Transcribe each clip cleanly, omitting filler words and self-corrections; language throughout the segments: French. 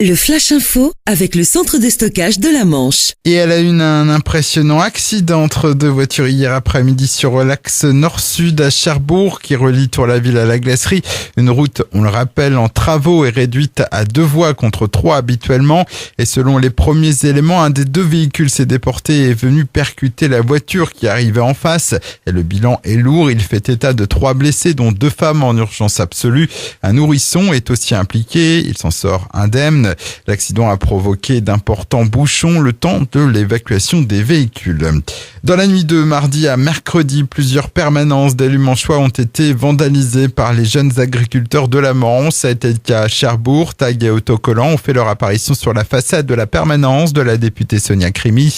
Le Flash Info avec le centre de stockage de la Manche. Et elle a eu un impressionnant accident entre deux voitures hier après-midi sur l'axe nord-sud à Cherbourg qui relie Tour-la-Ville à la Glacerie. Une route, on le rappelle, en travaux est réduite à 2 voies contre 3 habituellement. Et selon les premiers éléments, un des 2 véhicules s'est déporté et est venu percuter la voiture qui arrivait en face. Et le bilan est lourd. Il fait état de 3 blessés, dont 2 femmes en urgence absolue. Un nourrisson est aussi impliqué. Il s'en sort indemne. L'accident a provoqué d'importants bouchons le temps de l'évacuation des véhicules. Dans la nuit de mardi à mercredi, plusieurs permanences d'élus manchois ont été vandalisées par les jeunes agriculteurs de la Manche. Ça a été le cas à Cherbourg. Tags et autocollants ont fait leur apparition sur la façade de la permanence de la députée Sonia Crimi.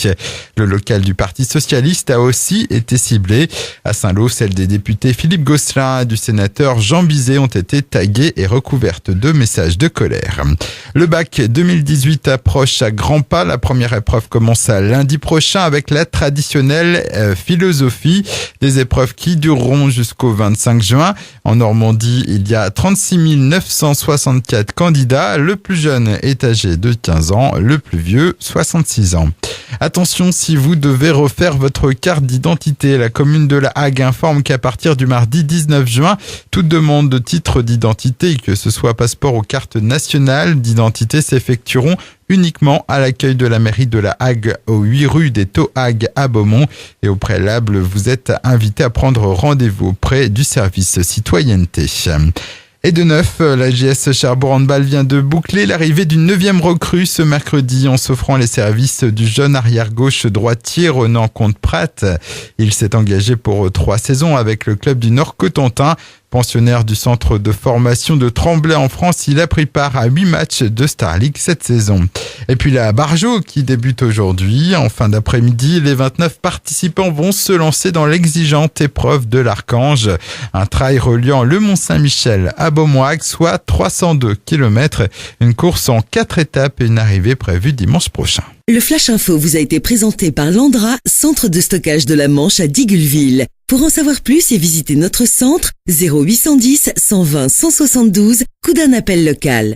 Le local du Parti socialiste a aussi été ciblé. À Saint-Lô, celle des députés Philippe Gosselin et du sénateur Jean Bizet ont été taguées et recouvertes de messages de colère. Le bac 2018 approche à grands pas. La première épreuve commence à lundi prochain avec la traditionnelle philosophie. Des épreuves qui dureront jusqu'au 25 juin. En Normandie, il y a 36 964 candidats. Le plus jeune est âgé de 15 ans, le plus vieux 66 ans. Attention, si vous devez refaire votre carte d'identité, la commune de La Hague informe qu'à partir du mardi 19 juin, toute demande de titre d'identité, que ce soit passeport ou carte nationale d'identité, s'effectueront uniquement à l'accueil de la mairie de La Hague, aux 8 rue des Taux-Hagues à Beaumont. Et au préalable, vous êtes invité à prendre rendez-vous auprès du service citoyenneté. Et de neuf, la JS Cherbourg Handball vient de boucler l'arrivée d'une 9e recrue ce mercredi en s'offrant les services du jeune arrière-gauche droitier Renan Comte-Pratt. Il s'est engagé pour 3 saisons avec le club du Nord-Cotentin. Pensionnaire du centre de formation de Tremblay en France, il a pris part à 8 matchs de Star League cette saison. Et puis la Barjo qui débute aujourd'hui. En fin d'après-midi, les 29 participants vont se lancer dans l'exigeante épreuve de l'Archange. Un trail reliant le Mont-Saint-Michel à Beaumois, soit 302 km. Une course en 4 étapes et une arrivée prévue dimanche prochain. Le Flash Info vous a été présenté par Landra, centre de stockage de la Manche à Digulville. Pour en savoir plus et visiter notre centre, 0810 120 172, coup d'un appel local.